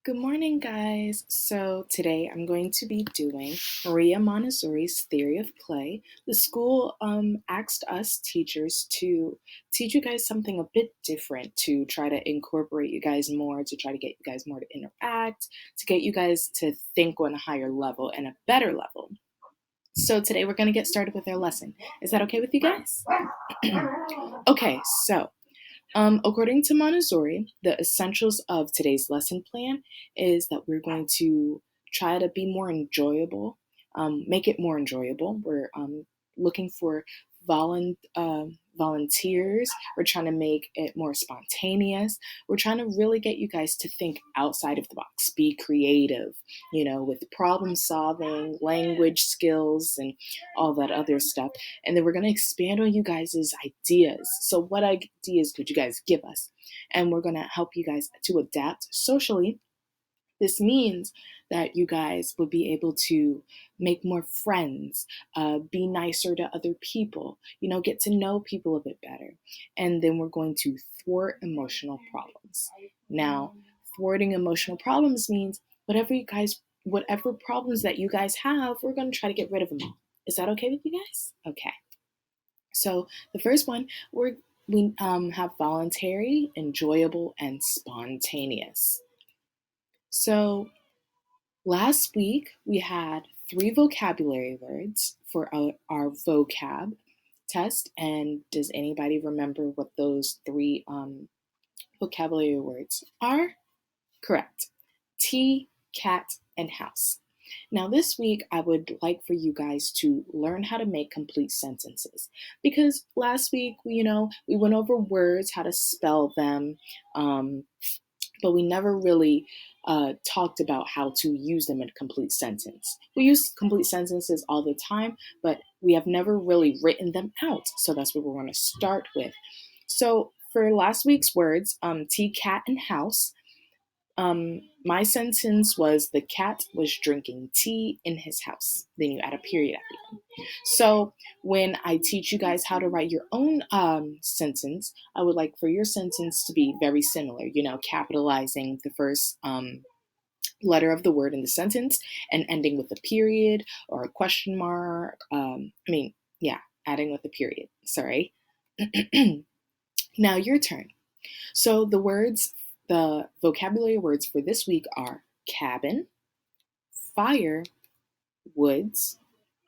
Good morning, guys. So today I'm going to be doing Maria Montessori's Theory of Play. The school asked us teachers to teach you guys something a bit different to try to incorporate you guys more, to try to get you guys more to interact, to get you guys to think on a higher level and a better level. So today we're going to get started with our lesson. Is that okay with you guys? Okay, so according to Montessori, the essentials of today's lesson plan is that we're going to try to be more enjoyable, make it more enjoyable. We're looking for volunteers. We're trying to make it more spontaneous. We're trying to really get you guys to think outside of the box, be creative, with problem solving, language skills, and all that other stuff. And then we're going to expand on you guys' ideas. So what ideas could you guys give us? And we're going to help you guys to adapt socially. This means that you guys will be able to make more friends, be nicer to other people, get to know people a bit better. And then we're going to thwart emotional problems. Now, thwarting emotional problems means whatever problems that you guys have, we're going to try to get rid of them all. Is that okay with you guys? Okay. So the first one, we have voluntary, enjoyable, and spontaneous. So last week we had 3 vocabulary words for our vocab test. And does anybody remember what those 3 vocabulary words are? Correct. Tea, cat, and house. Now, this week, I would like for you guys to learn how to make complete sentences, because last week, we went over words, how to spell them, but we never really talked about how to use them in a complete sentence. We use complete sentences all the time, but we have never really written them out. So that's what we're going to start with. So for last week's words, tea, cat, and house, my sentence was the cat was drinking tea in his house. Then you add a period at the end. So when I teach you guys how to write your own sentence, I would like for your sentence to be very similar, capitalizing the first letter of the word in the sentence and ending with a period or a question mark. Adding with a period. Sorry. Now your turn. So the vocabulary words for this week are cabin, fire, woods,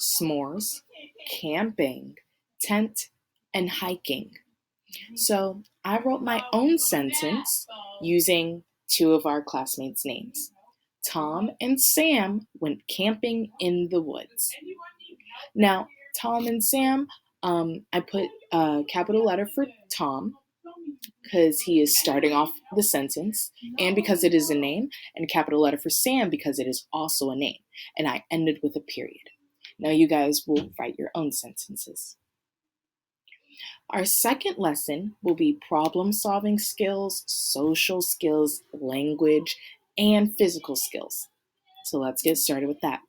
s'mores, camping, tent, and hiking. So I wrote my own sentence using 2 of our classmates' names. Tom and Sam went camping in the woods. Now, Tom and Sam, I put a capital letter for Tom because he is starting off the sentence, and because it is a name, and a capital letter for Sam because it is also a name. And I ended with a period. Now you guys will write your own sentences. Our second lesson will be problem-solving skills, social skills, language, and physical skills. So let's get started with that.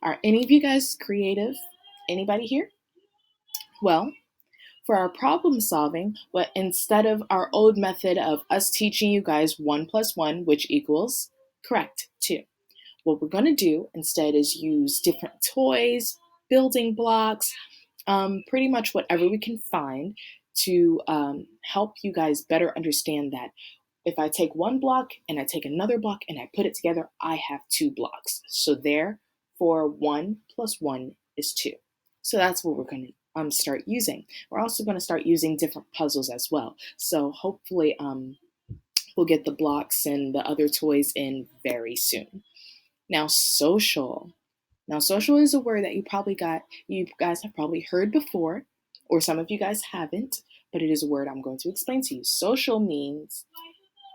Are any of you guys creative? Anybody here? Well, for our problem solving, but instead of our old method of us teaching you guys 1 plus 1, which equals, correct, 2. What we're going to do instead is use different toys, building blocks, pretty much whatever we can find to help you guys better understand that if I take one block and I take another block and I put it together, I have 2 blocks. So therefore, 1 plus 1 is 2. So that's what we're going to start using. We're also going to start using different puzzles as well. So hopefully we'll get the blocks and the other toys in very soon. Now, social. Now, social is a word that you guys have probably heard before, or some of you guys haven't, but it is a word I'm going to explain to you. Social means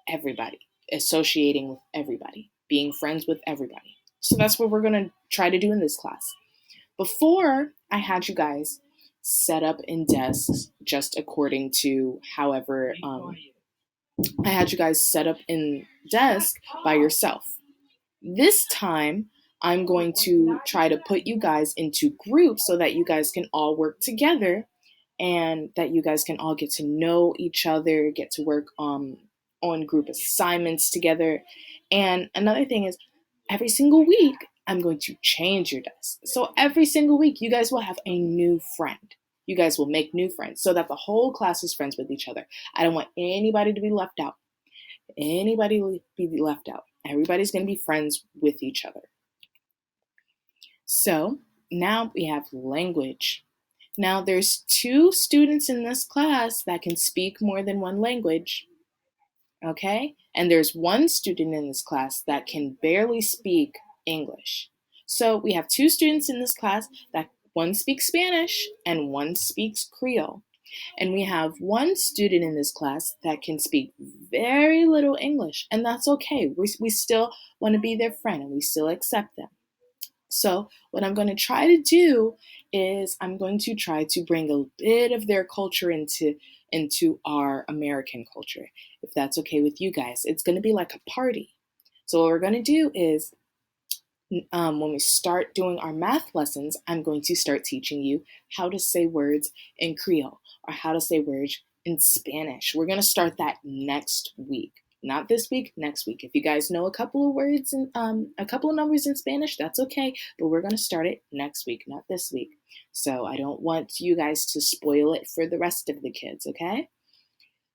everybody, associating with everybody, being friends with everybody. So that's what we're going to try to do in this class. Before, I had you guys set up in desks just according to however I had you guys set up in desk by yourself. This time, I'm going to try to put you guys into groups so that you guys can all work together and that you guys can all get to know each other, get to work on group assignments together. And another thing is, every single week, I'm going to change your desk. So every single week, you guys will have a new friend. You guys will make new friends so that the whole class is friends with each other. I don't want anybody to be left out. Anybody to be left out. Everybody's going to be friends with each other. So now we have language. Now there's 2 students in this class that can speak more than one language. Okay? And there's 1 student in this class that can barely speak English. So we have 2 students in this class that one speaks Spanish and one speaks Creole. And we have 1 student in this class that can speak very little English, and that's okay. We still want to be their friend and we still accept them. So what I'm going to try to do is I'm going to try to bring a bit of their culture into our American culture, if that's okay with you guys. It's going to be like a party. So what we're going to do is when we start doing our math lessons, I'm going to start teaching you how to say words in Creole or how to say words in Spanish. We're going to start that next week. Not this week, next week. If you guys know a couple of words and a couple of numbers in Spanish, that's okay. But we're going to start it next week, not this week. So I don't want you guys to spoil it for the rest of the kids, okay?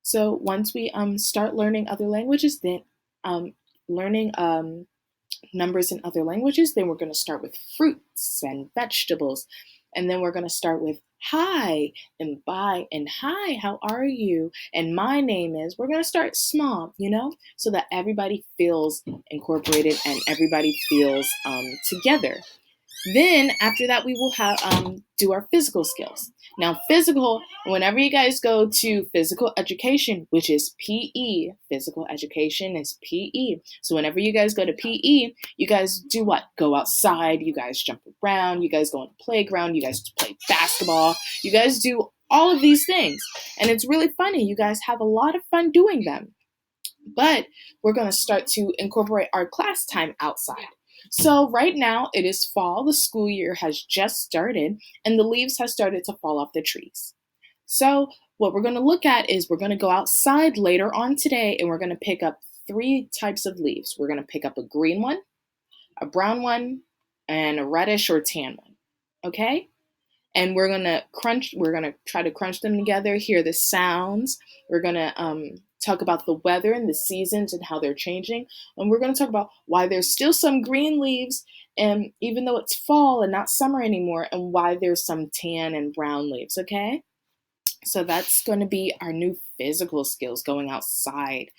So once we start learning other languages, then learning numbers in other languages, then we're going to start with fruits and vegetables. And then we're going to start with hi and bye and hi, how are you? And my name is, we're going to start small, so that everybody feels incorporated and everybody feels together. Then after that, we will have do our physical skills. Now, whenever you guys go to physical education, which is PE, physical education is PE. So whenever you guys go to PE, you guys do what? Go outside, you guys jump around, you guys go on the playground, you guys play basketball, you guys do all of these things. And it's really funny. You guys have a lot of fun doing them. But we're going to start to incorporate our class time outside. So right now it is fall, the school year has just started, and the leaves have started to fall off the trees. So what we're going to look at is we're going to go outside later on today and we're going to pick up 3 types of leaves. We're going to pick up a green one, a brown one, and a reddish or tan one. Okay? And we're going to try to crunch them together, hear the sounds. We're going to talk about the weather and the seasons and how they're changing. And we're going to talk about why there's still some green leaves, and even though it's fall and not summer anymore, and why there's some tan and brown leaves, okay? So that's going to be our new physical skills, going outside.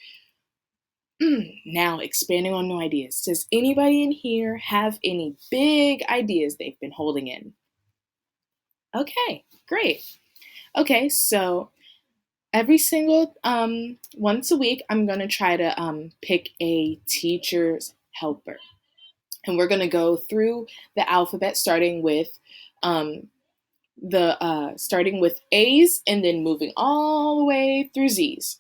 Now, expanding on new ideas. Does anybody in here have any big ideas they've been holding in? Okay, great. Okay, so every single once a week, I'm going to try to pick a teacher's helper. And we're going to go through the alphabet starting with starting with A's and then moving all the way through Z's.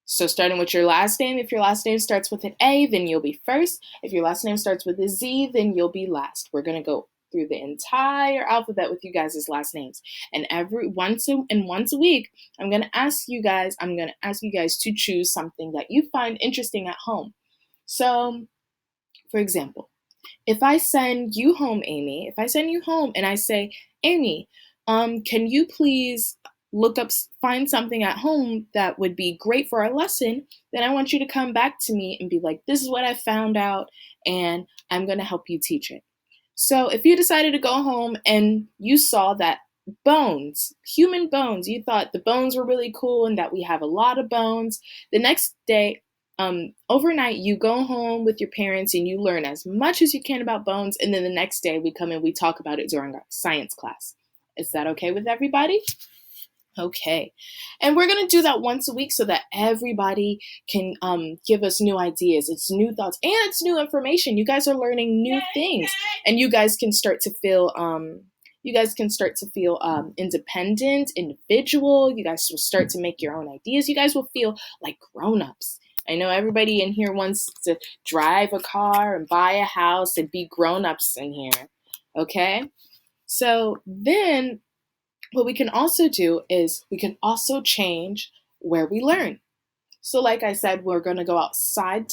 So starting with your last name, if your last name starts with an A, then you'll be first. If your last name starts with a Z, then you'll be last. We're going to go through the entire alphabet with you guys' last names. And once a week, I'm going to ask you guys to choose something that you find interesting at home. So, for example, if I send you home, Amy, and I say, Amy, can you please find something at home that would be great for our lesson, then I want you to come back to me and be like, this is what I found out, and I'm going to help you teach it. So if you decided to go home and you saw that human bones, you thought the bones were really cool and that we have a lot of bones, the next day, overnight, you go home with your parents and you learn as much as you can about bones, and then the next day we come and we talk about it during our science class. Is that okay with everybody? Okay. And we're going to do that once a week so that everybody can give us new ideas. It's new thoughts and it's new information. You guys are learning new things, and you guys can start to feel independent, individual. You guys will start to make your own ideas. You guys will feel like grown-ups. I know everybody in here wants to drive a car and buy a house and be grown-ups in here. Okay? So then what we can also do is we can also change where we learn. So, like I said, we're going to go outside